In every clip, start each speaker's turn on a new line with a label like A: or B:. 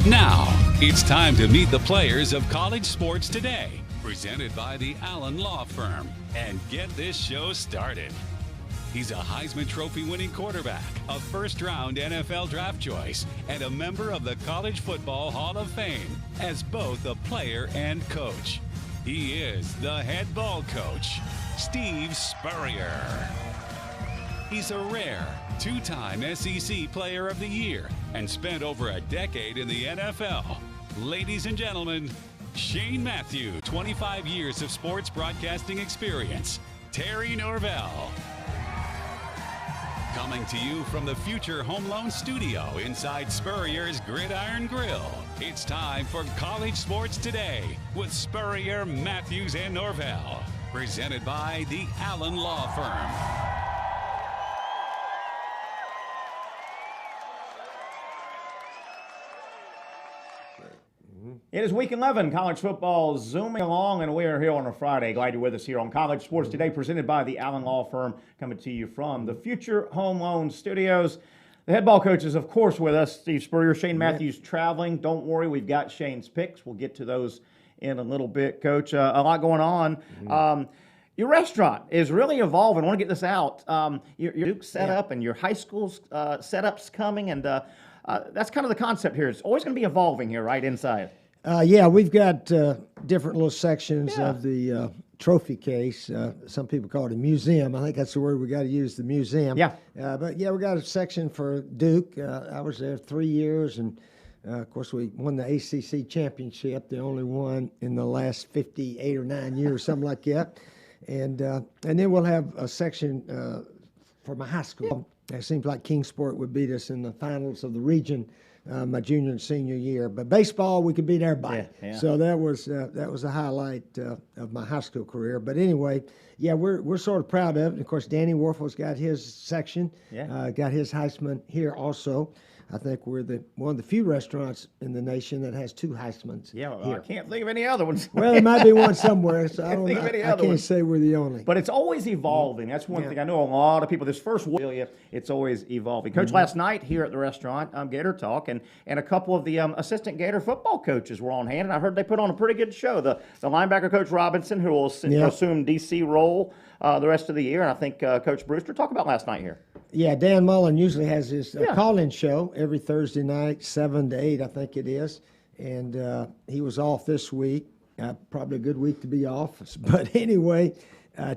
A: Now, it's time to meet the players of college sports today, presented by the Allen Law Firm, and get this show started. He's a Heisman Trophy winning quarterback, a first-round NFL draft choice, and a member of the College Football Hall of Fame as both a player and coach. He is the head ball coach, Steve Spurrier. He's a rare two-time SEC Player of the Year and spent over a decade in the NFL. Ladies and gentlemen, Shane Matthews, 25 years of sports broadcasting experience, Terry Norvelle. Coming to you from the future Home Loan Studio inside Spurrier's Gridiron Grille, it's time for College Sports Today with Spurrier, Matthews, and Norvelle. Presented by the Allen Law Firm.
B: It is week 11, college football zooming along, and we are here on a Friday. Glad you're with us here on College Sports Today, presented by the Allen Law Firm, coming to you from the Future Home Loan Studios. The head ball coach is, of course, with us, Steve Spurrier. Shane Matthews traveling. Don't worry, we've got Shane's picks. We'll get to those in a little bit, Coach. A lot going on. Your restaurant is really evolving. I want to get this out. Your Duke setup and your high school setups coming, and that's kind of the concept here. It's always going to be evolving here, right, inside.
C: Yeah, we've got different little sections of the trophy case. Some people call it a museum. I think that's the word we got to use, the museum.
B: Yeah.
C: But yeah, we got a section for Duke. I was there 3 years, and of course we won the ACC championship, the only one in the last 58 or 9 years, something like that. And then we'll have a section for my high school. It seems like Kingsport would beat us in the finals of the region my junior and senior year, but baseball we could beat everybody. So that was a highlight of my high school career. But anyway, yeah, we're sort of proud of it. And of course, Danny Warfel's got his section, got his Heisman here also. I think we're one of the few restaurants in the nation that has 2 Heismans.
B: Yeah, well, I can't think of any other ones.
C: Well, there might be one somewhere, so I can't
B: ones.
C: say we're the only.
B: But it's always evolving. That's one thing. I know a lot of people, this first week, it's always evolving. Coach, last night here at the restaurant, Gator Talk, and a couple of the assistant Gator football coaches were on hand, and I heard they put on a pretty good show. The linebacker, Coach Robinson, who will assume DC role the rest of the year, and I think Coach Brewster. Talk about last night here.
C: Yeah, Dan Mullen usually has his call-in show every Thursday night, 7 to 8, I think it is. And he was off this week. Probably a good week to be off. But anyway,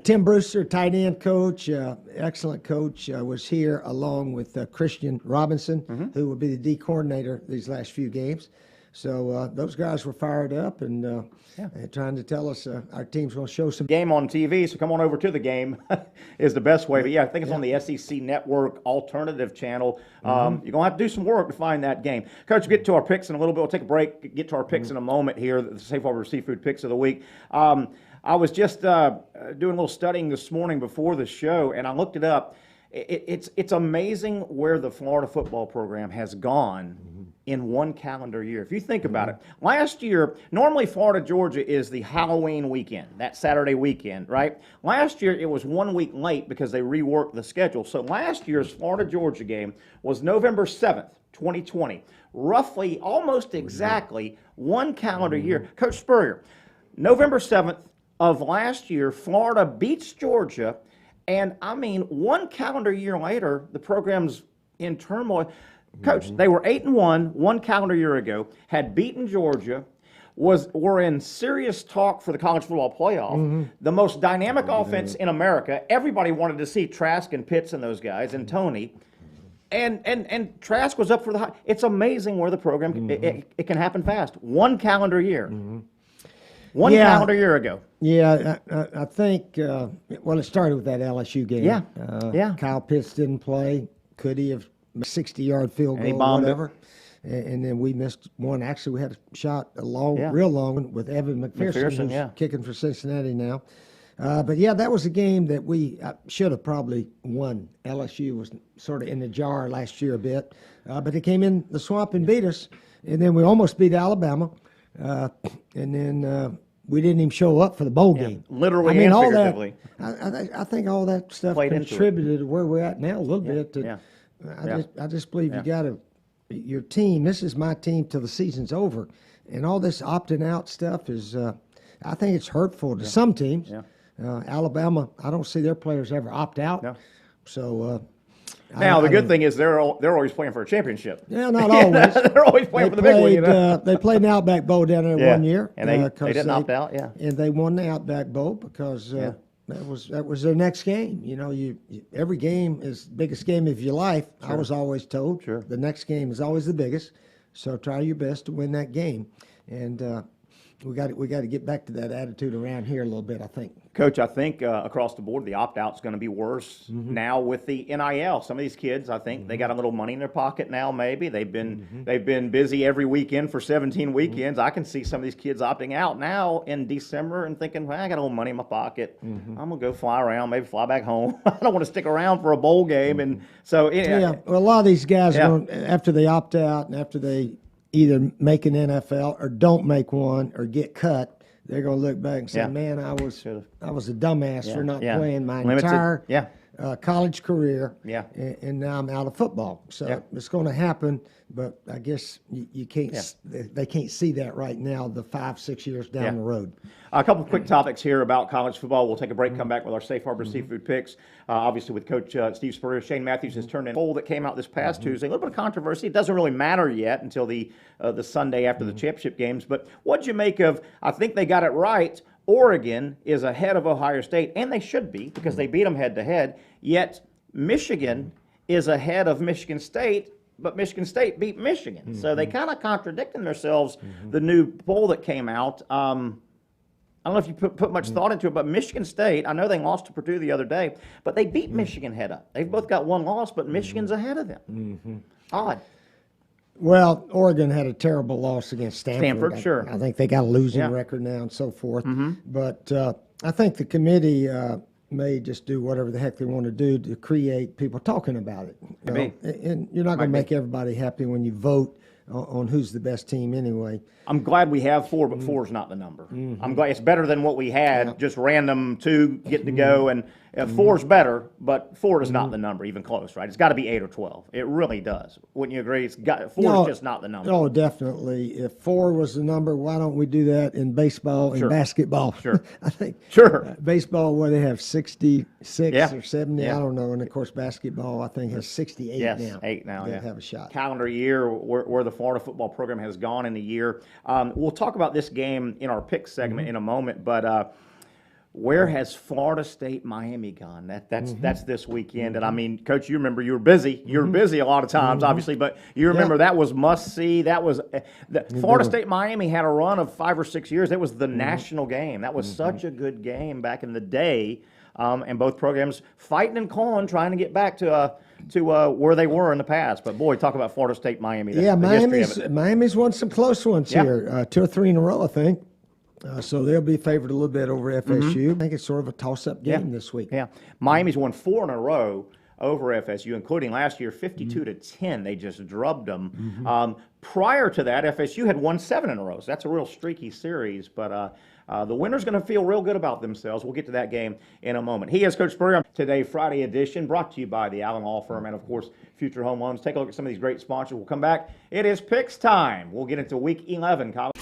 C: Tim Brewster, tight end coach, excellent coach, was here along with Christian Robinson, who will be the D coordinator these last few games. So those guys were fired up and trying to tell us our team's going to show some
B: game on TV. So come on over to the game is the best way. But yeah, I think it's on the SEC Network alternative channel. You're going to have to do some work to find that game. Coach, we'll get to our picks in a little bit. We'll take a break, get to our picks in a moment here, the Safe Harbor Seafood Picks of the Week. I was just doing a little studying this morning before the show, and I looked it up. It's amazing where the Florida football program has gone in one calendar year. If you think about it, last year, normally Florida-Georgia is the Halloween weekend, that Saturday weekend, right? Last year, it was 1 week late because they reworked the schedule. So last year's Florida-Georgia game was November 7th, 2020. Roughly, almost exactly one calendar year. Coach Spurrier, November 7th of last year, Florida beats Georgia, and I mean, one calendar year later, the program's in turmoil. Coach, they were 8-1 one calendar year ago, had beaten Georgia, were in serious talk for the college football playoff, the most dynamic offense in America. Everybody wanted to see Trask and Pitts and those guys, and Tony. And Trask was up for the high. It's amazing where the program, it can happen fast. One calendar year. One calendar year ago.
C: Yeah, I think, well, it started with that LSU game. Kyle Pitts didn't play. Could he have 60-yard field goal or whatever? And then we missed one. Actually, we had a shot, real long one, with Evan McPherson who's kicking for Cincinnati now. But, yeah, that was a game that we should have probably won. LSU was sort of in the jar last year a bit. But they came in the swamp and beat us. And then we almost beat Alabama. And then we didn't even show up for the bowl game.
B: Literally and figuratively.
C: I think all that stuff contributed to where we're at now a little bit. I just believe you got to your team. This is my team till the season's over, and all this opting out stuff is. I think it's hurtful to some teams.
B: Yeah.
C: Alabama, I don't see their players ever opt out.
B: No.
C: So.
B: Now, the good thing is they're always playing for a championship.
C: Yeah, not always.
B: They're always playing for the big one, you know.
C: They played an Outback Bowl down there one year.
B: And they didn't opt out, yeah.
C: And they won the Outback Bowl because that was their next game. You know, every game is the biggest game of your life, I was always told.
B: Sure.
C: The next game is always the biggest, so try your best to win that game. And we got to get back to that attitude around here a little bit, I think.
B: Coach, I think across the board, the opt-out is going to be worse now with the NIL. Some of these kids, I think, they got a little money in their pocket now. Maybe they've been busy every weekend for 17 weekends. I can see some of these kids opting out now in December and thinking, well, I got a little money in my pocket. I'm gonna go fly around, maybe fly back home. I don't want to stick around for a bowl game, and so
C: well, a lot of these guys after they opt out and after they either make an NFL or don't make one or get cut, they're going to look back and say, man, I was a dumbass for not playing my entire college career, and now I'm out of football. So it's going to happen, but I guess you can't. They can't see that right now, the 5-6 years down the road.
B: A couple of quick topics here about college football. We'll take a break, come back with our Safe Harbor Seafood picks. Obviously, with Coach Steve Spurrier, Shane Matthews has turned in a poll that came out this past Tuesday. A little bit of controversy. It doesn't really matter yet until the Sunday after the championship games. But what'd you make of? I think they got it right. Oregon is ahead of Ohio State, and they should be because they beat them head-to-head. Yet Michigan is ahead of Michigan State, but Michigan State beat Michigan. So they kind of contradicting themselves. The new poll that came out, I don't know if you put much thought into it, but Michigan State, I know they lost to Purdue the other day, but they beat Michigan head up. They've both got one loss, but Michigan's ahead of them. Odd.
C: Well, Oregon had a terrible loss against Stanford.
B: Sure.
C: I think they got a losing record now and so forth. But I think the committee may just do whatever the heck they want to do to create people talking about it. And you're not going to make everybody happy when you vote on who's the best team anyway.
B: I'm glad we have 4, but 4 is not the number. I'm glad it's better than what we had, just random 2 getting to go, and 4 is better, but 4 is not the number, even close, right? It's got to be 8 or 12. It really does. Wouldn't you agree? 4 is just not the number.
C: Oh, definitely. If 4 was the number, why don't we do that in baseball and basketball?
B: Sure.
C: I think.
B: Sure.
C: Baseball, where they have 66 or 70,
B: Yeah.
C: I don't know. And of course, basketball, I think, has 68 now.
B: Yes, 8 now.
C: They
B: Yeah,
C: have a shot.
B: Calendar year where the Florida football program has gone in the year. We'll talk about this game in our pick segment in a moment, but where has Florida State Miami gone? That's this weekend. And I mean, Coach, you remember you were busy. You were busy a lot of times, obviously, but you remember that was must see. That was Florida State Miami had a run of 5 or 6 years. It was the national game. That was such a good game back in the day. And both programs fighting and clawing, trying to get back to where they were in the past. But boy, talk about Florida State Miami.
C: Miami's won some close ones here, 2 or 3 in a row, I think. So they'll be favored a little bit over FSU. I think it's sort of a toss-up game this week.
B: Yeah, Miami's won 4 in a row over FSU, including last year 52-10. They just drubbed them. Prior to that, FSU had won 7 in a row. So that's a real streaky series. But the winner's going to feel real good about themselves. We'll get to that game in a moment. He is Coach Spurrier. Today, Friday edition, brought to you by the Allen Law Firm and, of course, Future Home Loans. Take a look at some of these great sponsors. We'll come back. It is picks time. We'll get into Week 11 college.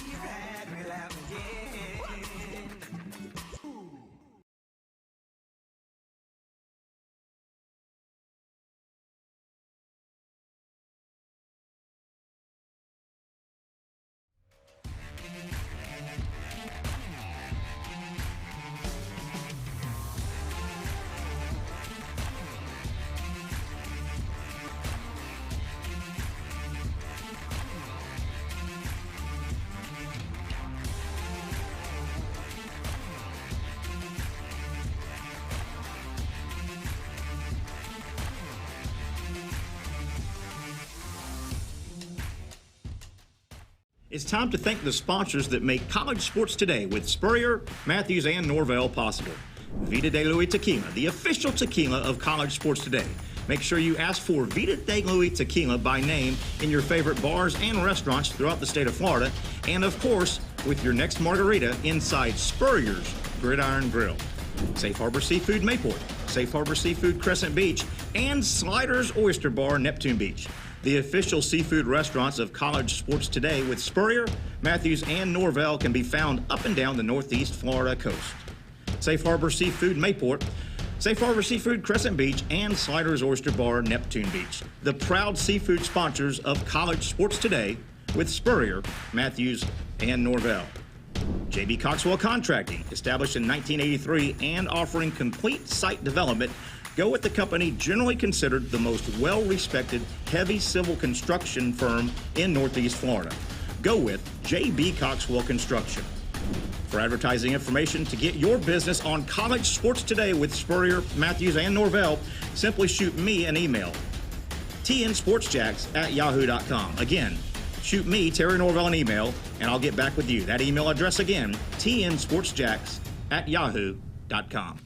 B: It's time to thank the sponsors that make college sports today with Spurrier, Matthews, and Norvelle possible. Vida de Luis Tequila, the official tequila of college sports today. Make sure you ask for Vida de Luis Tequila by name in your favorite bars and restaurants throughout the state of Florida. And of course, with your next margarita inside Spurrier's Gridiron Grille. Safe Harbor Seafood Mayport, Safe Harbor Seafood Crescent Beach, and Sliders Oyster Bar Neptune Beach. The official seafood restaurants of College Sports Today with Spurrier, Matthews, and Norvelle can be found up and down the Northeast Florida coast. Safe Harbor Seafood Mayport, Safe Harbor Seafood Crescent Beach, and Sliders Oyster Bar Neptune Beach. The proud seafood sponsors of College Sports Today with Spurrier, Matthews, and Norvelle. J.B. Coxwell Contracting, established in 1983 and offering complete site development, go with the company generally considered the most well-respected heavy civil construction firm in Northeast Florida. Go with J.B. Coxwell Construction. For advertising information to get your business on College Sports Today with Spurrier, Matthews, and Norvelle, simply shoot me an email, tnsportsjacks@yahoo.com. Again, shoot me, Terry Norvelle, an email, and I'll get back with you. That email address again, tnsportsjacks@yahoo.com.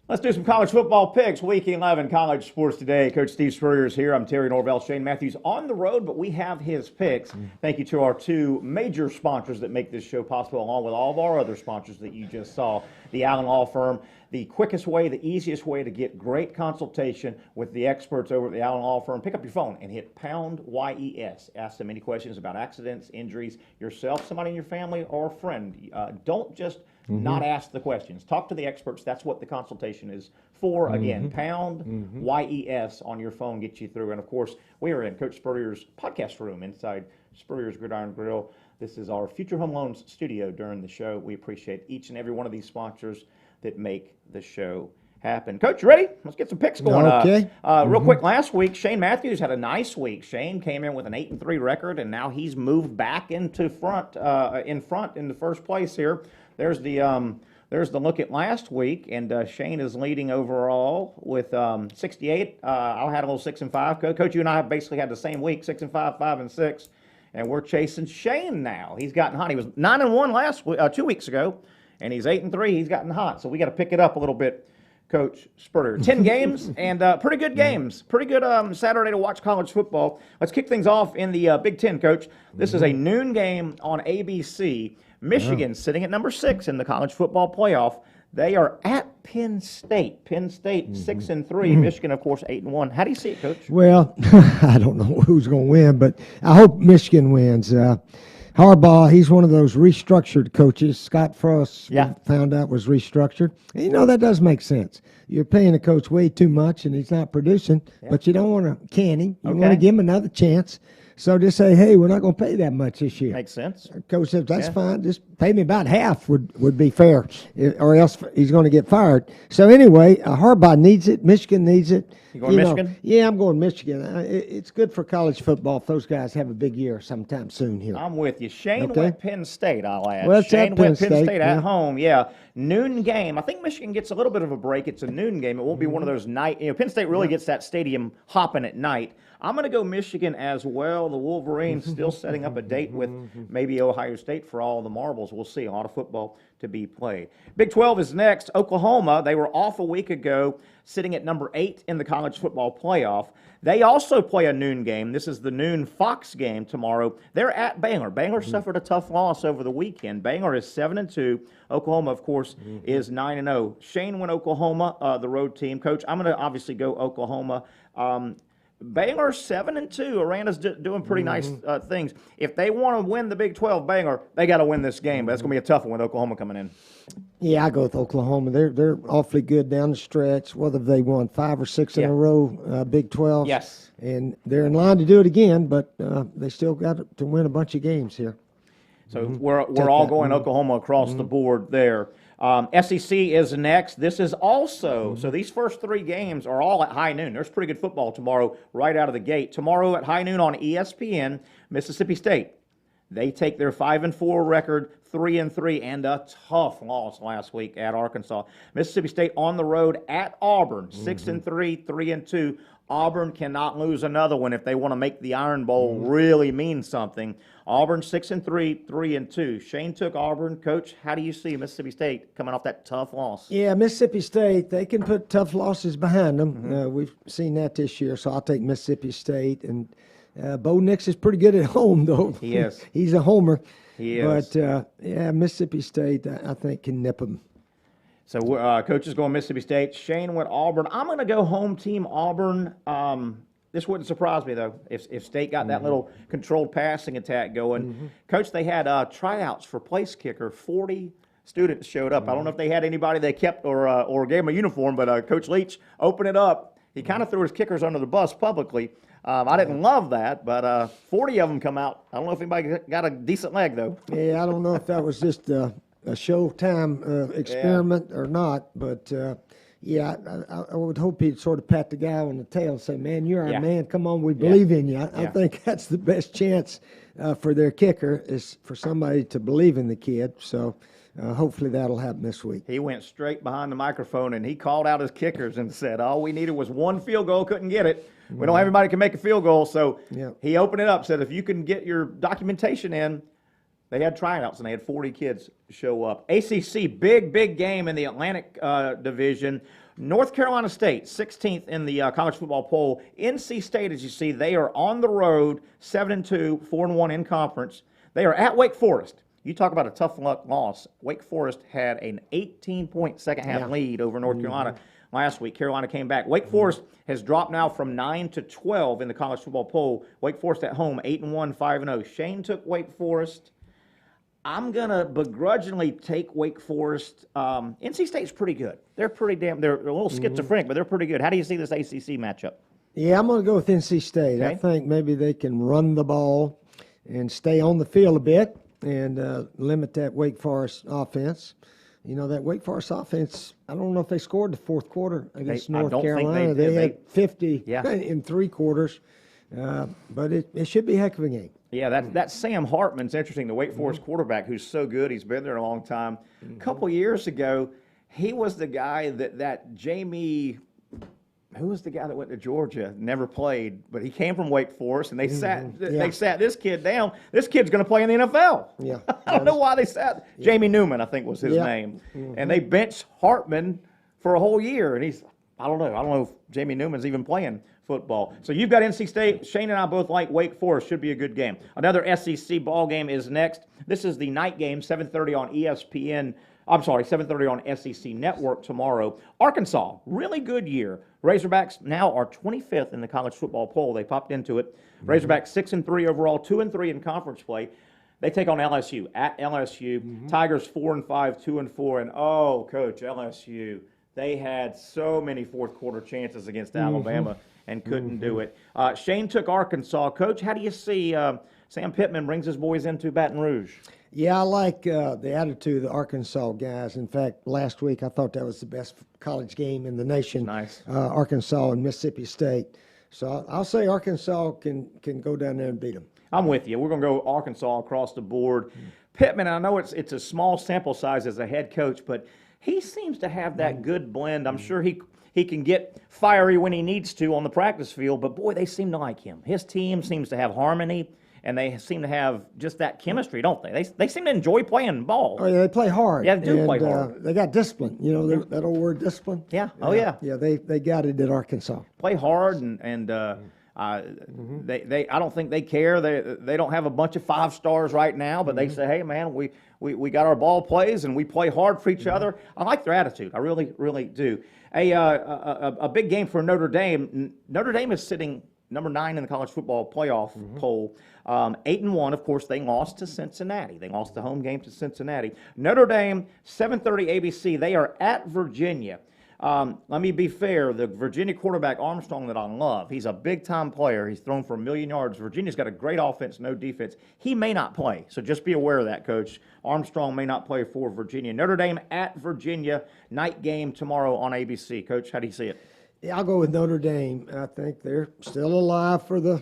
B: Let's do some college football picks. Week 11, College Sports Today. Coach Steve Spurrier is here. I'm Terry Norvelle. Shane Matthews on the road, but we have his picks. Thank you to our two major sponsors that make this show possible, along with all of our other sponsors that you just saw. The Allen Law Firm, the quickest way, the easiest way to get great consultation with the experts over at the Allen Law Firm. Pick up your phone and hit pound YES. Ask them any questions about accidents, injuries, yourself, somebody in your family, or a friend. Don't just not ask the questions. Talk to the experts. That's what the consultation is for. Again, pound YES on your phone gets you through. And, of course, we are in Coach Spurrier's podcast room inside Spurrier's Gridiron Grille. This is our Future Home Loans studio during the show. We appreciate each and every one of these sponsors that make the show happen. Coach, you ready? Let's get some picks going.
C: Okay.
B: Real quick, last week, Shane Matthews had a nice week. Shane came in with an 8-3 record, and now he's moved back into front in the first place here. There's the look at last week, and Shane is leading overall with 68. I had a little 6-5. Coach, you and I have basically had the same week, 6-5, 5-6, and we're chasing Shane now. He's gotten hot. He was 9-1 last 2 weeks ago, and he's 8-3. He's gotten hot, so we got to pick it up a little bit. Coach Spurrier. 10 games and pretty good games. Pretty good Saturday to watch college football. Let's kick things off in the Big Ten, Coach. This is a noon game on ABC. Michigan sitting at number 6 in the college football playoff. They are at Penn State. Penn State 6-3. Michigan, of course, 8-1. How do you see it, Coach?
C: Well, I don't know who's going to win, but I hope Michigan wins. Harbaugh, he's one of those restructured coaches. Scott Frost found out was restructured. And, you know, that does make sense. You're paying a coach way too much, and he's not producing, but you don't want to can him. You want to give him another chance. So just say, hey, we're not going to pay that much this year.
B: Makes sense.
C: Coach says, that's fine. Just pay me about half would be fair, or else he's going to get fired. So anyway, Harbaugh needs it. Michigan needs it.
B: You going Michigan?
C: Yeah, I'm going Michigan. It's good for college football if those guys have a big year sometime soon here.
B: I'm with you. Shane went Penn State, I'll add.
C: Well,
B: Shane went Penn State at home, Noon game. I think Michigan gets a little bit of a break. It's a noon game. It won't be one of those night. Penn State really gets that stadium hopping at night. I'm going to go Michigan as well. The Wolverines still setting up a date with maybe Ohio State for all the marbles. We'll see. A lot of football to be played. Big 12 is next. Oklahoma, they were off a week ago, sitting at number 8 in the college football playoff. They also play a noon game. This is the noon Fox game tomorrow. They're at Baylor. Baylor suffered a tough loss over the weekend. Baylor is 7-2. Oklahoma, of course, is 9-0. Shane went Oklahoma, the road team. Coach, I'm going to obviously go Oklahoma. Baylor 7-2. Aranda's doing pretty nice things. If they want to win the Big 12, Baylor, they got to win this game. But that's going to be a tough one with Oklahoma coming in.
C: Yeah, I go with Oklahoma. They're awfully good down the stretch. Whether they won 5 or 6 in a row, Big 12.
B: Yes.
C: And they're in line to do it again, but they still got to win a bunch of games here.
B: So we're all going Oklahoma across the board there. SEC is next. This is also, so these first 3 games are all at high noon. There's pretty good football tomorrow right out of the gate. Tomorrow at high noon on ESPN, Mississippi State. They take their 5-4 record, 3-3, and a tough loss last week at Arkansas. Mississippi State on the road at Auburn, 6-3, 3-2. Auburn cannot lose another one if they want to make the Iron Bowl really mean something. Auburn 6-3, 3-2. Shane took Auburn. Coach, how do you see Mississippi State coming off that tough loss?
C: Yeah, Mississippi State, they can put tough losses behind them. We've seen that this year, so I'll take Mississippi State. And Bo Nix is pretty good at home, though.
B: He is.
C: He's a homer.
B: He is.
C: But, Mississippi State, I think, can nip them.
B: So Coach is going Mississippi State. Shane went Auburn. I'm going to go home team Auburn. This wouldn't surprise me, though, if State got that little controlled passing attack going. Coach, they had tryouts for place kicker. 40 students showed up. I don't know if they had anybody they kept or gave them a uniform, but Coach Leach opened it up. He kind of threw his kickers under the bus publicly. I didn't love that, but 40 of them come out. I don't know if anybody got a decent leg, though.
C: Yeah, I don't know if that was just a Showtime experiment or not, but yeah, I would hope he'd sort of pat the guy on the tail and say, man, you're our man. Come on, we believe in you. I think that's the best chance for their kicker is for somebody to believe in the kid. So hopefully that'll happen this week.
B: He went straight behind the microphone, and he called out his kickers and said, all we needed was one field goal, couldn't get it. We don't have anybody can make a field goal. So he opened it up, said, if you can get your documentation in. They had tryouts, and they had 40 kids show up. ACC, big game in the Atlantic Division. North Carolina State, 16th in the college football poll. NC State, as you see, they are on the road, 7-2, 4-1 in conference. They are at Wake Forest. You talk about a tough luck loss. Wake Forest had an 18-point second-half lead over North Carolina last week. Carolina came back. Wake Forest has dropped now from 9 to 12 in the college football poll. Wake Forest at home, 8-1, 5-0. Shane took Wake Forest. I'm going to begrudgingly take Wake Forest. NC State's pretty good. They're a little schizophrenic, but they're pretty good. How do you see this ACC matchup?
C: Yeah, I'm going to go with NC State. Okay. I think maybe they can run the ball and stay on the field a bit and limit that Wake Forest offense. You know, that Wake Forest offense, I don't know if they scored the fourth quarter against North Carolina. They had 50 in 3 quarters, but it should be a heck of a game.
B: Yeah, that Sam Hartman's interesting, the Wake Forest quarterback who's so good. He's been there a long time. A couple years ago, he was the guy that Jamie, who was the guy that went to Georgia, never played, but he came from Wake Forest, and they sat this kid down. This kid's going to play in the NFL. Yeah, I don't know why they sat. Jamie Newman, I think was his name, and they benched Hartman for a whole year, and I don't know if Jamie Newman's even playing football. So you've got NC State. Shane and I both like Wake Forest. Should be a good game. Another SEC ball game is next. This is the night game, 7:30 on ESPN. I'm sorry, 7:30 on SEC Network tomorrow. Arkansas, really good year. Razorbacks now are 25th in the college football poll. They popped into it. Razorbacks 6-3 overall, 2-3 in conference play. They take on LSU at LSU. Tigers 4-5, 2-4, and oh, Coach, LSU. They had so many fourth quarter chances against Alabama and couldn't do it. Shane took Arkansas. Coach, how do you see Sam Pittman brings his boys into Baton Rouge?
C: Yeah, I like the attitude of the Arkansas guys. In fact, last week I thought that was the best college game in the nation.
B: Nice.
C: Arkansas and Mississippi State. So I'll say Arkansas can go down there and beat them.
B: I'm with you. We're going to go Arkansas across the board. Pittman, I know it's a small sample size as a head coach, but he seems to have that good blend. I'm sure he can get fiery when he needs to on the practice field, but boy, they seem to like him. His team seems to have harmony, and they seem to have just that chemistry, don't they? They seem to enjoy playing ball.
C: Oh, yeah, they play hard.
B: Yeah, they do play hard.
C: They got discipline. You know, that old word discipline?
B: Yeah. Oh, yeah.
C: Yeah, they got it at Arkansas.
B: Play hard, and they I don't think they care. They don't have a bunch of 5 stars right now, but they say, hey, man, we got our ball plays, and we play hard for each other. I like their attitude. I really, really do. A big game for Notre Dame. Notre Dame is sitting number 9 in the college football playoff poll. 8-1, of course, they lost to Cincinnati. They lost the home game to Cincinnati. Notre Dame, 7:30 ABC. They are at Virginia. Let me be fair. The Virginia quarterback, Armstrong, that I love, he's a big-time player. He's thrown for 1,000,000 yards. Virginia's got a great offense, no defense. He may not play, so just be aware of that, Coach. Armstrong may not play for Virginia. Notre Dame at Virginia, night game tomorrow on ABC. Coach, how do you see it?
C: Yeah, I'll go with Notre Dame. I think they're still alive for the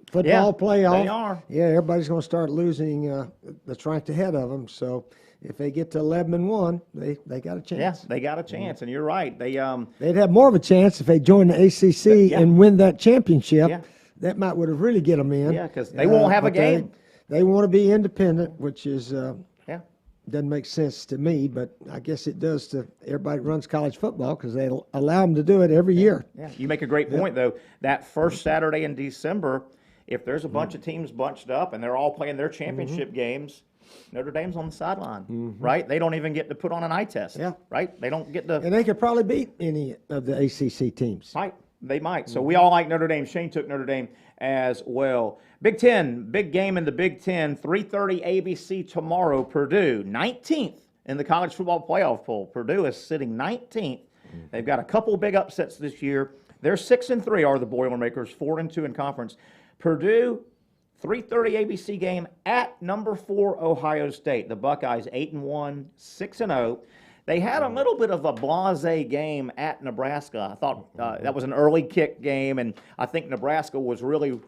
C: football playoff.
B: They are.
C: Yeah, everybody's going to start losing that's ranked ahead of them. So if they get to 11-1, they got a chance.
B: Yeah, they got a chance, and you're right. They'd
C: have more of a chance if they join the ACC and win that championship. Yeah. That would have really get them in.
B: Yeah, because they won't have a game.
C: They want to be independent, which is doesn't make sense to me, but I guess it does to everybody that runs college football because they allow them to do it every year.
B: Yeah, you make a great point, though. That first Saturday in December, if there's a bunch of teams bunched up and they're all playing their championship games, Notre Dame's on the sideline, right? They don't even get to put on an eye test, right? They don't get to.
C: And they could probably beat any of the ACC teams.
B: Right. They might. So we all like Notre Dame. Shane took Notre Dame as well. Big Ten, big game in the Big Ten. 3:30 ABC tomorrow. Purdue, 19th in the college football playoff poll. Purdue is sitting 19th. They've got a couple big upsets this year. They're 6-3 are the Boilermakers, 4-2 in conference. Purdue, 3:30 ABC game at number 4 Ohio State. The Buckeyes 8-1, 6-0. They had a little bit of a blasé game at Nebraska. I thought that was an early kick game, and I think Nebraska was really,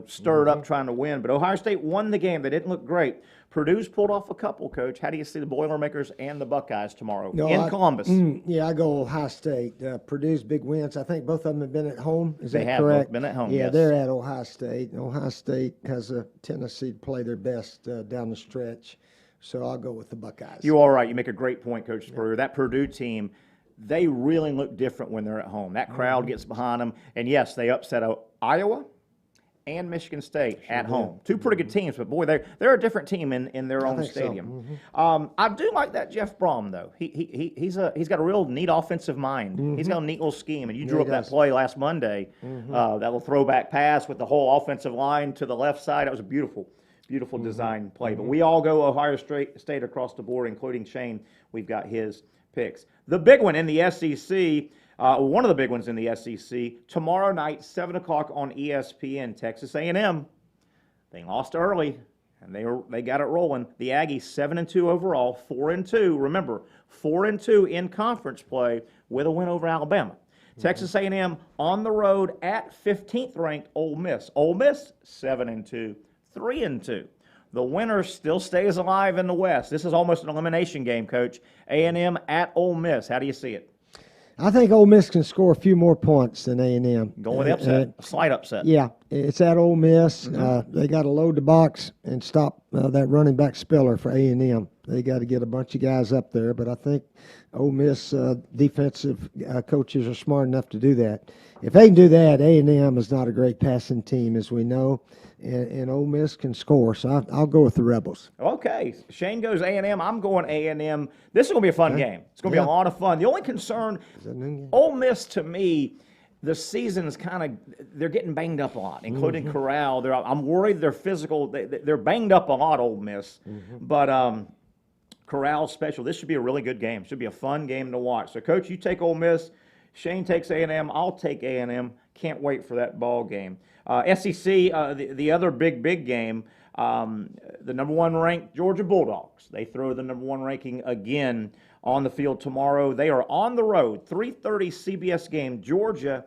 B: stirred up trying to win. But Ohio State won the game. They didn't look great. Purdue's pulled off a couple, Coach. How do you see the Boilermakers and the Buckeyes tomorrow in Columbus?
C: I go Ohio State. Purdue's big wins. I think both of them have been at home. Is that correct? They have
B: both been at home,
C: Yeah,
B: yes.
C: They're at Ohio State. Ohio State has a tendency to play their best down the stretch. So I'll go with the Buckeyes.
B: You're all right. You make a great point, Coach Spurrier. That Purdue team, they really look different when they're at home. That crowd gets behind them. And, yes, they upset Iowa and Michigan State at home. Two pretty good teams, but, boy, they're a different team in their own stadium. So. I do like that Jeff Brom, though. He's got a real neat offensive mind. He's got a neat little scheme. And you drew up that play last Monday, that little throwback pass with the whole offensive line to the left side. That was a beautiful design play. But we all go Ohio State across the board, including Shane. We've got his picks. The big one in the SEC, one of the big ones in the SEC, tomorrow night, 7 o'clock on ESPN, Texas A&M. They lost early, and they got it rolling. The Aggies 7-2 overall, 4-2. Remember, 4-2 in conference play with a win over Alabama. Texas A&M on the road at 15th ranked Ole Miss. Ole Miss 7-2. 3-2. The winner still stays alive in the West. This is almost an elimination game, Coach. A&M at Ole Miss. How do you see it?
C: I think Ole Miss can score a few more points than A&M.
B: Going with the upset, a slight upset.
C: Yeah, it's at Ole Miss. They got to load the box and stop that running back Spiller for A&M. They got to get a bunch of guys up there, but I think Ole Miss defensive coaches are smart enough to do that. If they can do that, A&M is not a great passing team, as we know, and Ole Miss can score. So I'll go with the Rebels.
B: Okay, Shane goes A&M. I'm going A&M. This is going to be a fun game. It's going to be a lot of fun. The only concern, Ole Miss to me, the season is they're getting banged up a lot, including Corral. I'm worried they're physical. They're banged up a lot, Ole Miss. But Corral's special. This should be a really good game. Should be a fun game to watch. So, Coach, you take Ole Miss. Shane takes A&M. I'll take A&M. Can't wait for that ball game. SEC, the other big game, the number 1 ranked Georgia Bulldogs. They throw the number 1 ranking again on the field tomorrow. They are on the road, 3:30 CBS game, Georgia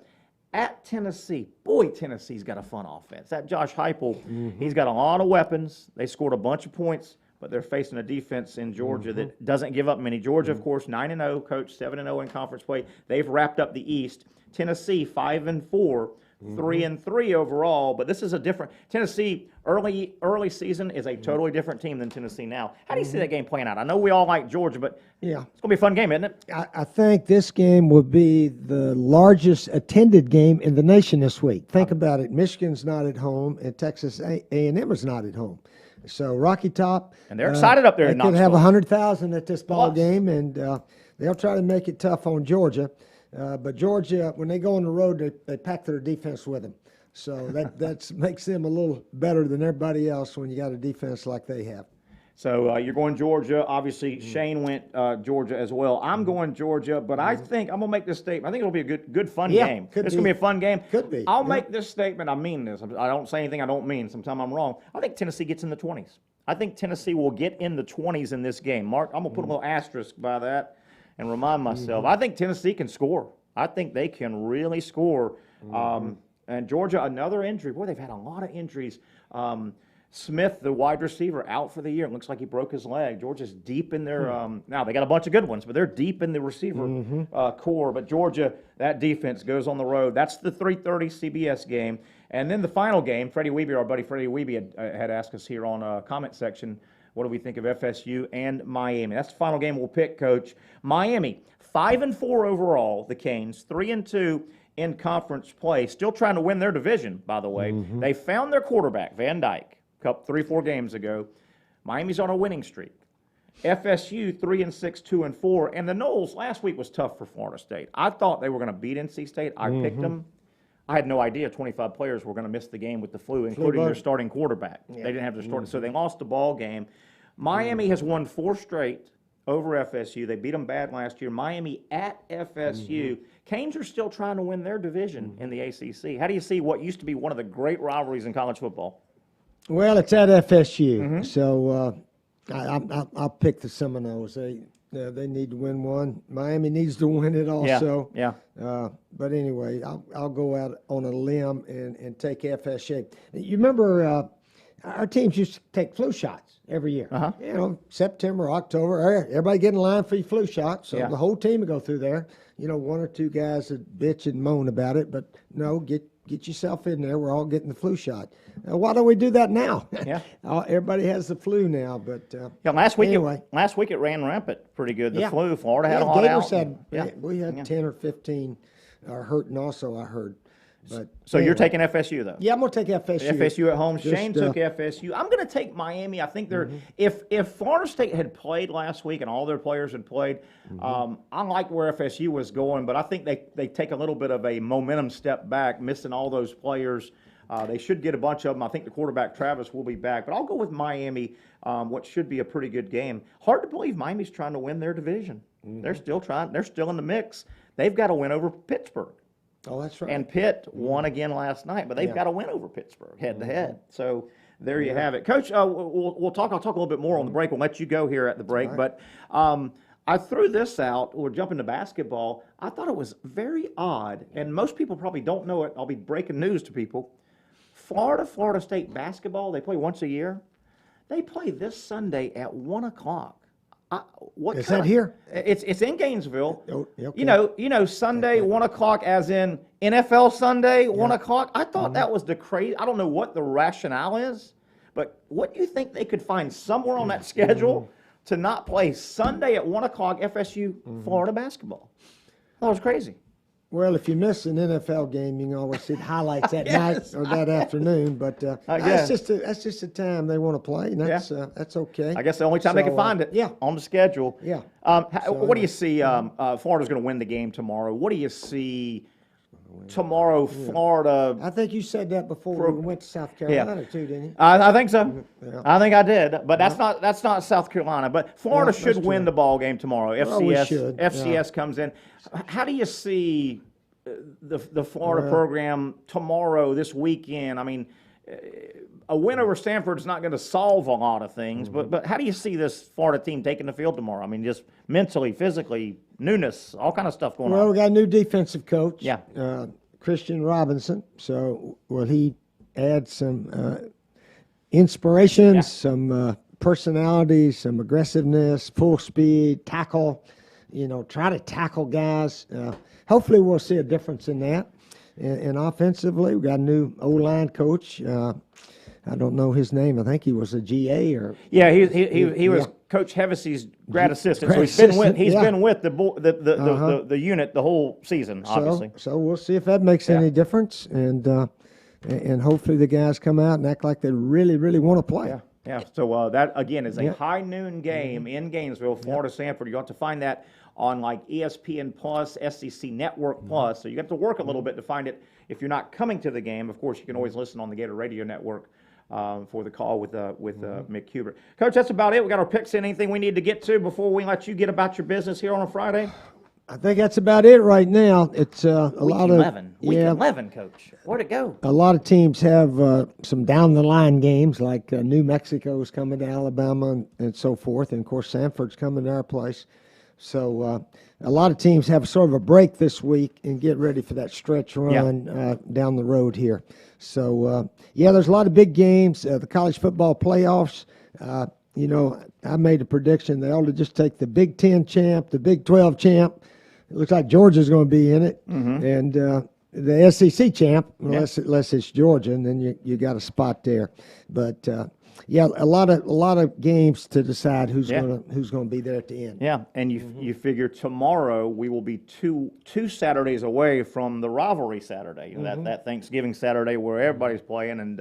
B: at Tennessee. Boy, Tennessee's got a fun offense. That Josh Heupel, he's got a lot of weapons. They scored a bunch of points, but they're facing a defense in Georgia that doesn't give up many. Georgia, of course, 9-0, Coach, 7-0 in conference play. They've wrapped up the East. Tennessee, 5-4. 3-3 overall, but this is a different Tennessee early season is a totally different team than Tennessee now. How do you see that game playing out? I know we all like Georgia, but it's going to be a fun game, isn't it?
C: I think this game will be the largest attended game in the nation this week. Think about it. Michigan's not at home, and Texas A&M is not at home. So Rocky Top,
B: and they're excited up there.
C: They could have 100,000 at this ball game, and they'll try to make it tough on Georgia. But Georgia, when they go on the road, they pack their defense with them. So that makes them a little better than everybody else when you got a defense like they have.
B: So you're going Georgia. Obviously, Shane went Georgia as well. I'm going Georgia, but I think I'm going to make this statement. I think it'll be a good fun game. It's going to be a fun game.
C: Could be.
B: I'll make this statement. I mean this. I don't say anything I don't mean. Sometimes I'm wrong. I think Tennessee gets in the 20s. I think Tennessee will get in the 20s in this game. Mark, I'm going to put a little asterisk by that and remind myself. I think Tennessee can score. I think they can really score. And Georgia, another injury. Boy, they've had a lot of injuries. Smith, the wide receiver, out for the year. It looks like he broke his leg. Georgia's deep in their now they got a bunch of good ones, but they're deep in the receiver core. But Georgia, that defense goes on the road. That's the 3:30 CBS game. And then the final game, Freddie Wiebe, our buddy Freddie Wiebe, had asked us here on a comment section, what do we think of FSU and Miami? That's the final game we'll pick, Coach. Miami, 5-4 overall, the Canes, 3-2 in conference play. Still trying to win their division, by the way. They found their quarterback, Van Dyke, 3-4 games ago. Miami's on a winning streak. FSU 3-6, 2-4, and the Noles last week was tough for Florida State. I thought they were going to beat NC State. I picked them. I had no idea 25 players were going to miss the game with the flu, including their starting quarterback. They didn't have their starting, so they lost the ball game. Miami has won 4 straight over FSU. They beat them bad last year. Miami at FSU. Canes are still trying to win their division in the ACC. How do you see what used to be one of the great rivalries in college football?
C: Well, it's at FSU, so I'll pick the Seminoles. They need to win one. Miami needs to win it also.
B: Yeah.
C: But anyway, I'll go out on a limb and take FSU. You remember our teams used to take flu shots every year. You know, September, October, everybody get in line for your flu shot. So the whole team would go through there. You know, 1 or 2 guys would bitch and moan about it, but no, get yourself in there. We're all getting the flu shot. Why don't we do that now?
B: Yeah.
C: Everybody has the flu now, but
B: last week
C: anyway.
B: Last week it ran rampant pretty good. The flu. Florida had a lot
C: Gators
B: out.
C: We had 10 or 15 hurting also, I heard. But
B: so you're taking FSU though?
C: Yeah, I'm going to take FSU.
B: FSU at home. Shane took FSU. I'm going to take Miami. I think they're if Florida State had played last week and all their players had played, I like where FSU was going, but I think they take a little bit of a momentum step back, missing all those players. They should get a bunch of them. I think the quarterback Travis will be back, but I'll go with Miami. What should be a pretty good game. Hard to believe Miami's trying to win their division. They're still trying. They're still in the mix. They've got to win over Pittsburgh.
C: Oh, that's right.
B: And Pitt won again last night, but they've got to win over Pittsburgh head-to-head. So there you have it. Coach, we'll talk. I'll talk a little bit more on the break. We'll let you go here at the break. Right. But I threw this out. We're jumping to basketball. I thought it was very odd, and most people probably don't know it. I'll be breaking news to people. Florida State basketball, they play once a year. They play this Sunday at 1 o'clock.
C: Is that here?
B: It's in Gainesville.
C: Oh, okay.
B: You know, Sunday 1 o'clock, as in NFL Sunday 1 o'clock. I thought that was the crazy. I don't know what the rationale is, but what do you think they could find somewhere on that schedule to not play Sunday at 1 o'clock FSU Florida basketball? That was crazy.
C: Well, if you miss an NFL game, you can always see the highlights that night or that afternoon. But that's just a time they want to play, and that's okay.
B: I guess the only time they can find it on the schedule.
C: Yeah.
B: What do you see? Florida's going to win the game tomorrow. What do you see tomorrow, Florida?
C: I think you said that before we went to South Carolina too, didn't you?
B: I think so. Yeah. I think I did, but that's not South Carolina. But Florida should win the ball game tomorrow. FCS comes in. How do you see the Florida program tomorrow, this weekend? I mean, a win over Stanford is not going to solve a lot of things, but how do you see this Florida team taking the field tomorrow? I mean, just mentally, physically, newness, all kind of stuff going on.
C: Well, we got a new defensive coach,
B: Yeah.
C: Christian Robinson. So will he add some inspiration, some personality, some aggressiveness, full speed, tackle, try to tackle guys. Hopefully we'll see a difference in that. And offensively, we got a new O-line coach. I don't know his name. I think he was a GA or.
B: Yeah, he was Coach Hevesey's grad assistant. So he's been with the unit the whole season, obviously.
C: So we'll see if that makes any difference, and hopefully the guys come out and act like they really, really want to play.
B: Yeah. So that again is a high noon game in Gainesville, Florida Stanford. You have to find that on like ESPN Plus, SEC Network Plus. So you have to work a little bit to find it. If you're not coming to the game, of course, you can always listen on the Gator Radio Network for the call with Mick Hubert. Coach, that's about it. We got our picks in. Anything we need to get to before we let you get about your business here on a Friday?
C: I think that's about it right now. It's a lot
B: 11.
C: of
B: Week 11, Coach. Where'd it go?
C: A lot of teams have some down the line games, like New Mexico's coming to Alabama and so forth, and of course Sanford's coming to our place. So a lot of teams have sort of a break this week and get ready for that stretch run down the road here. So there's a lot of big games. The college football playoffs. I made a prediction they ought to just take the Big Ten champ, the Big 12 champ. It looks like Georgia's going to be in it, and the SEC champ, unless it's Georgia, and then you got a spot there. But Yeah, a lot of games to decide who's gonna be there at the end.
B: Yeah, and you figure tomorrow we will be two Saturdays away from the rivalry Saturday, that Thanksgiving Saturday where everybody's playing, and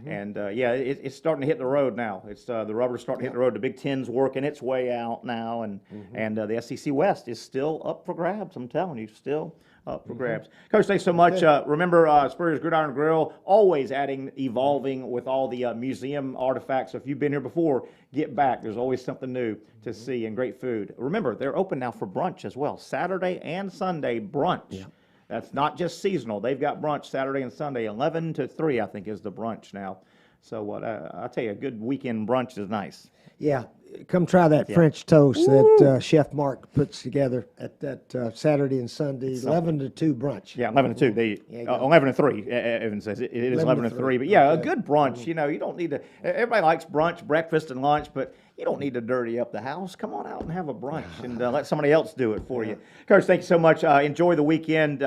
B: it's starting to hit the road now. It's the rubber's starting to hit the road. The Big Ten's working its way out now, and the SEC West is still up for grabs. I'm telling you, still up for grabs. Coach, thanks so much. Remember, Spurrier's Gridiron Grille, always evolving with all the museum artifacts. So if you've been here before, get back. There's always something new to see and great food. Remember, they're open now for brunch as well. Saturday and Sunday brunch. Yeah. That's not just seasonal. They've got brunch Saturday and Sunday, 11 to 3, I think, is the brunch now. So I'll tell you, a good weekend brunch is nice.
C: Yeah. Come try that French toast that Chef Mark puts together at that Saturday and Sunday, 11 to 2 brunch.
B: Yeah, 11 to 2. 11 to 3, Evan says. It is 11 to 3. But yeah, a good brunch, you don't need to, everybody likes brunch, breakfast and lunch, but you don't need to dirty up the house. Come on out and have a brunch and let somebody else do it for you. Coach, thank you so much. Enjoy the weekend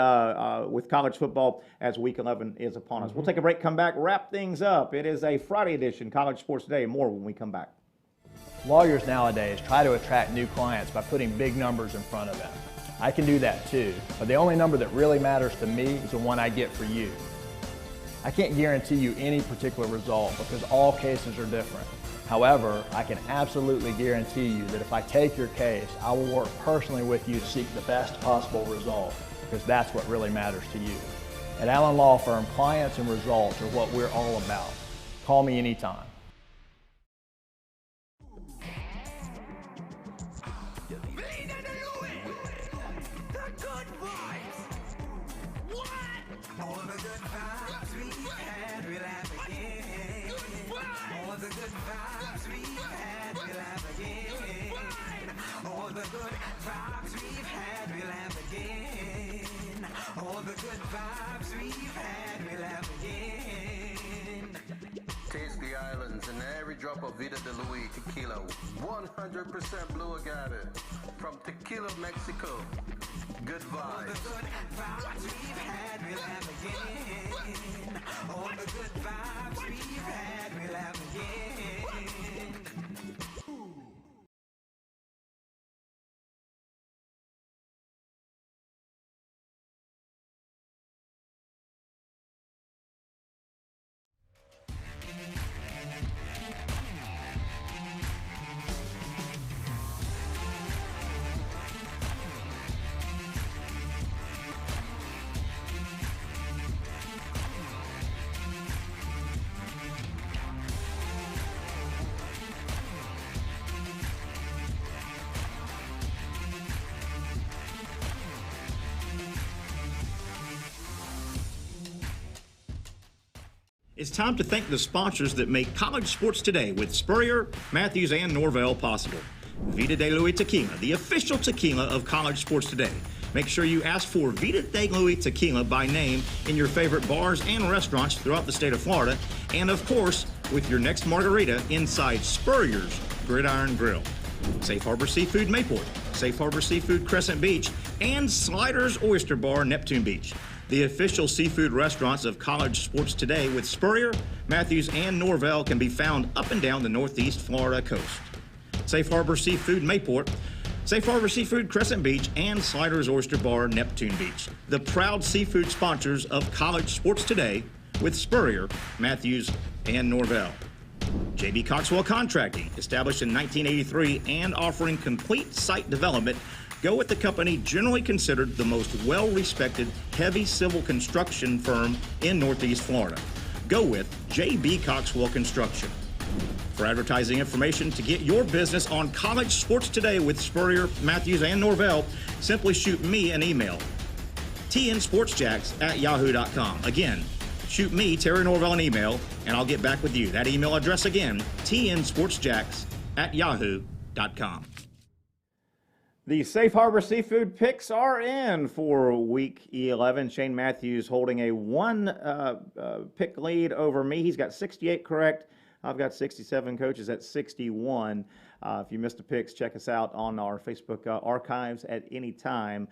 B: with college football as Week 11 is upon us. We'll take a break, come back, wrap things up. It is a Friday edition, College Sports Today. More when we come back.
D: Lawyers nowadays try to attract new clients by putting big numbers in front of them. I can do that too, but the only number that really matters to me is the one I get for you. I can't guarantee you any particular result because all cases are different. However, I can absolutely guarantee you that if I take your case, I will work personally with you to seek the best possible result because that's what really matters to you. At Allen Law Firm, clients and results are what we're all about. Call me anytime.
E: Taste the islands and every drop of Vida de Luis tequila, 100% blue agave from Tequila, Mexico. Good vibes. All the good vibes we've had, we'll have again.
B: It's time to thank the sponsors that make College Sports Today with Spurrier, Matthews, and Norvelle possible. Vida de Luis Tequila, the official tequila of College Sports Today. Make sure you ask for Vida de Luis Tequila by name in your favorite bars and restaurants throughout the state of Florida. And of course, with your next margarita inside Spurrier's Gridiron Grille. Safe Harbor Seafood Mayport, Safe Harbor Seafood Crescent Beach, and Sliders Oyster Bar Neptune Beach. The official seafood restaurants of College Sports Today with Spurrier, Matthews, and Norvelle can be found up and down the Northeast Florida coast. Safe Harbor Seafood Mayport, Safe Harbor Seafood Crescent Beach, and Sliders Oyster Bar Neptune Beach. The proud seafood sponsors of College Sports Today with Spurrier, Matthews, and Norvelle. J.B. Coxwell Contracting, established in 1983 and offering complete site development. Go with the company generally considered the most well-respected heavy civil construction firm in Northeast Florida. Go with J.B. Coxwell Construction. For advertising information to get your business on College Sports Today with Spurrier, Matthews, and Norvelle, simply shoot me an email, tnsportsjacks@yahoo.com. Again, shoot me, Terry Norvelle, an email, and I'll get back with you. That email address again, tnsportsjacks@yahoo.com. The Safe Harbor Seafood picks are in for Week 11. Shane Matthews holding a one pick lead over me. He's got 68 correct. I've got 67. Coaches at 61. If you missed the picks, check us out on our Facebook archives at any time.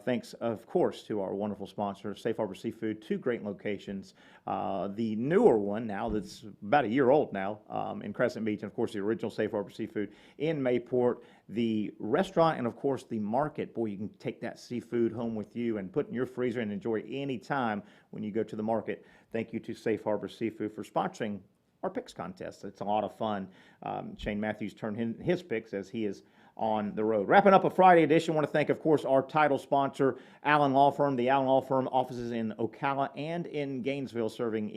B: Thanks, of course, to our wonderful sponsor, Safe Harbor Seafood, 2 great locations. The newer one now that's about a year old now in Crescent Beach, and of course the original Safe Harbor Seafood in Mayport. The restaurant and of course the market. Boy, you can take that seafood home with you and put in your freezer and enjoy any time when you go to the market. Thank you to Safe Harbor Seafood for sponsoring our picks contest. It's a lot of fun. Shane Matthews turned his picks as he is on the road. Wrapping up a Friday edition, I want to thank, of course, our title sponsor, Allen Law Firm. The Allen Law Firm offices in Ocala and in Gainesville, serving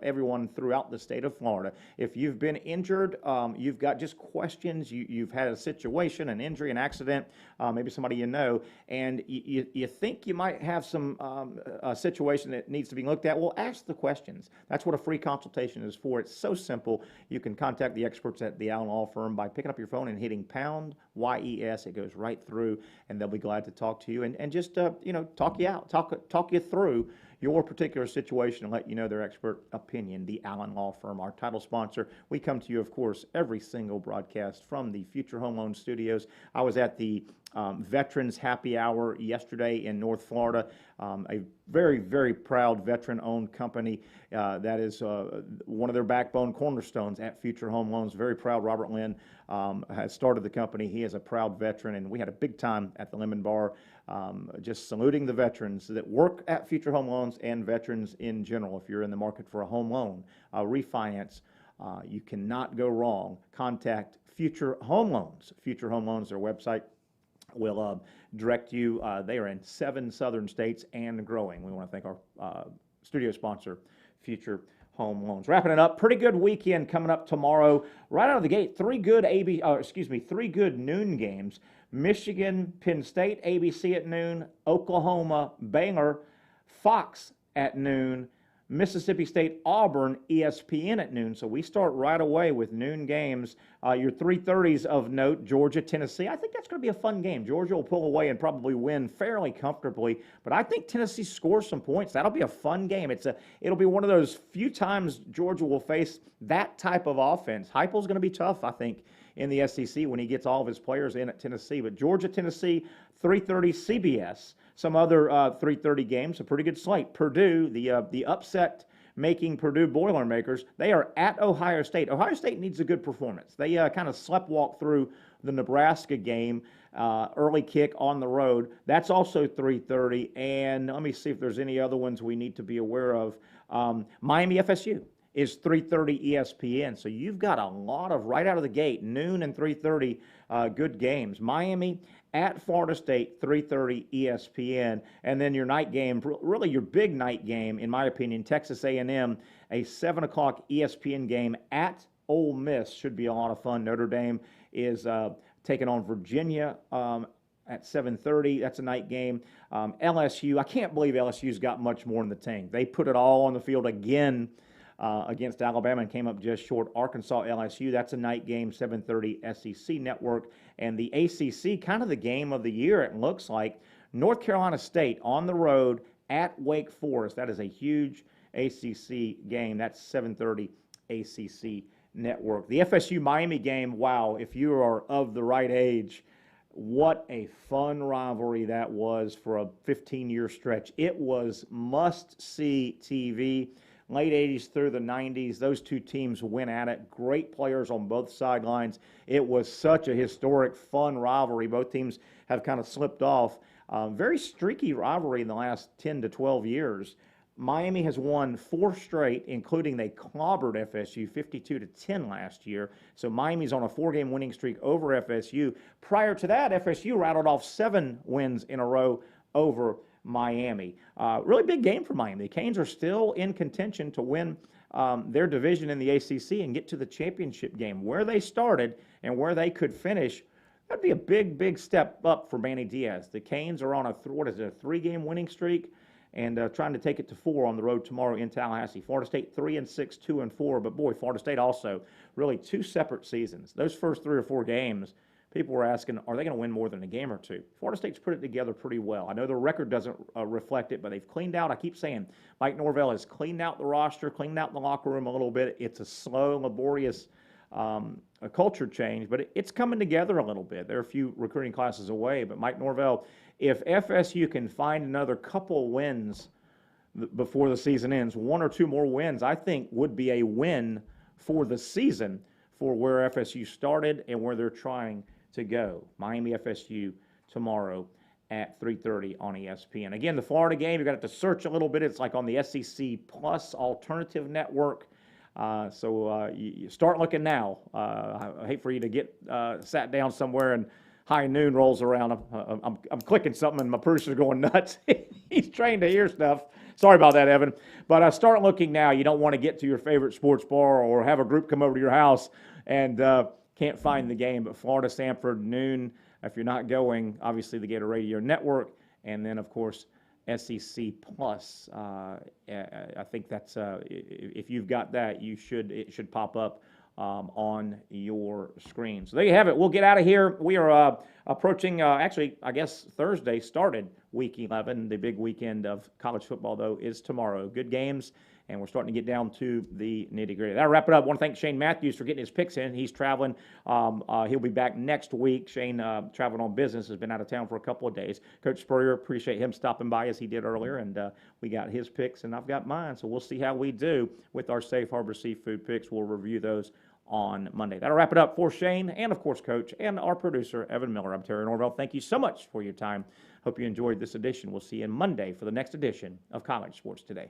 B: everyone throughout the state of Florida. If you've been injured, you've got just questions, you've had a situation, an injury, an accident, maybe somebody you know, and you think you might have some a situation that needs to be looked at, well, ask the questions. That's what a free consultation is for. It's so simple. You can contact the experts at the Allen Law Firm by picking up your phone and hitting pound YES. It goes right through, and they'll be glad to talk to you and just talk you out, talk you through your particular situation and let you know their expert opinion. The Allen Law Firm, our title sponsor. We come to you, of course, every single broadcast from the Future Home Loan Studios. I was at the Veterans Happy Hour yesterday in North Florida. A very, very proud veteran-owned company that is one of their backbone cornerstones at Future Home Loans. Very proud. Robert Lynn has started the company. He is a proud veteran, and we had a big time at the Lemon Bar, just saluting the veterans that work at Future Home Loans and veterans in general. If you're in the market for a home loan, refinance, you cannot go wrong. Contact Future Home Loans. Future Home Loans, their website will direct you. They are in 7 southern states and growing. We want to thank our studio sponsor, Future Home Loans. Wrapping it up, pretty good weekend coming up tomorrow. Right out of the gate, 3 good noon games. Michigan, Penn State, ABC at noon. Oklahoma, Baylor, Fox at noon. Mississippi State, Auburn, ESPN at noon. So we start right away with noon games. Your 3:30s of note, Georgia, Tennessee. I think that's going to be a fun game. Georgia will pull away and probably win fairly comfortably, but I think Tennessee scores some points. That'll be a fun game. It'll be one of those few times Georgia will face that type of offense. Heupel's going to be tough, I think, in the SEC when he gets all of his players in at Tennessee. But Georgia, Tennessee, 3:30 CBS. Some other 3:30 games, a pretty good slate. Purdue, the upset-making Purdue Boilermakers, they are at Ohio State. Ohio State needs a good performance. They kind of sleptwalk through the Nebraska game, early kick on the road. That's also 3:30. And let me see if there's any other ones we need to be aware of. Miami FSU is 3:30 ESPN. So you've got a lot of, right out of the gate, noon and 3:30 good games. Miami at Florida State, 3:30 ESPN. And then your night game, really your big night game, in my opinion, Texas A&M, a 7 o'clock ESPN game at Ole Miss. Should be a lot of fun. Notre Dame is taking on Virginia at 7:30. That's a night game. LSU, I can't believe LSU's got much more in the tank. They put it all on the field again against Alabama and came up just short. Arkansas, LSU, that's a night game, 7:30 SEC Network. And the ACC, kind of the game of the year, it looks like. North Carolina State on the road at Wake Forest. That is a huge ACC game. That's 7:30 ACC Network. The FSU-Miami game, wow, if you are of the right age, what a fun rivalry that was for a 15-year stretch. It was must-see TV. Late 80s through the 90s, those two teams went at it. Great players on both sidelines. It was such a historic, fun rivalry. Both teams have kind of slipped off. Very streaky rivalry in the last 10 to 12 years. Miami has won 4 straight, including they clobbered FSU 52-10 last year. So Miami's on a 4-game winning streak over FSU. Prior to that, FSU rattled off 7 wins in a row over Miami. Really big game for Miami. The Canes are still in contention to win their division in the ACC and get to the championship game. Where they started and where they could finish, that'd be a big, big step up for Manny Diaz. The Canes are on a 3-game winning streak and trying to take it to 4 on the road tomorrow in Tallahassee. Florida State 3-6, 2-4, but boy, Florida State also really 2 separate seasons. Those first 3 or 4 games, people were asking, are they going to win more than a game or 2? Florida State's put it together pretty well. I know the record doesn't reflect it, but they've cleaned out. I keep saying Mike Norvelle has cleaned out the roster, cleaned out the locker room a little bit. It's a slow, laborious a culture change, but it's coming together a little bit. There are a few recruiting classes away, but Mike Norvelle, if FSU can find another couple wins before the season ends, 1 or 2 more wins, I think would be a win for the season for where FSU started and where they're trying to go. Miami FSU tomorrow at 3:30 on ESPN. Again, the Florida game, you're going to have to search a little bit. It's like on the SEC Plus Alternative Network. So you start looking now. I hate for you to get sat down somewhere and high noon rolls around. I'm clicking something and my producer's going nuts. He's trained to hear stuff. Sorry about that, Evan. But start looking now. You don't want to get to your favorite sports bar or have a group come over to your house and can't find the game. But Florida, Samford, noon. If you're not going, obviously the Gator Radio Network. And then, of course, SEC Plus. I think that's if you've got that, it should pop up on your screen. So there you have it. We'll get out of here. We are approaching, actually, I guess Thursday started Week 11. The big weekend of college football, though, is tomorrow. Good games, and we're starting to get down to the nitty-gritty. That'll wrap it up. I want to thank Shane Matthews for getting his picks in. He's traveling. He'll be back next week. Shane, traveling on business, has been out of town for a couple of days. Coach Spurrier, appreciate him stopping by as he did earlier, and we got his picks, and I've got mine. So we'll see how we do with our Safe Harbor Seafood picks. We'll review those on Monday. That'll wrap it up for Shane and, of course, Coach and our producer, Evan Miller. I'm Terry Norvelle. Thank you so much for your time. Hope you enjoyed this edition. We'll see you on Monday for the next edition of College Sports Today.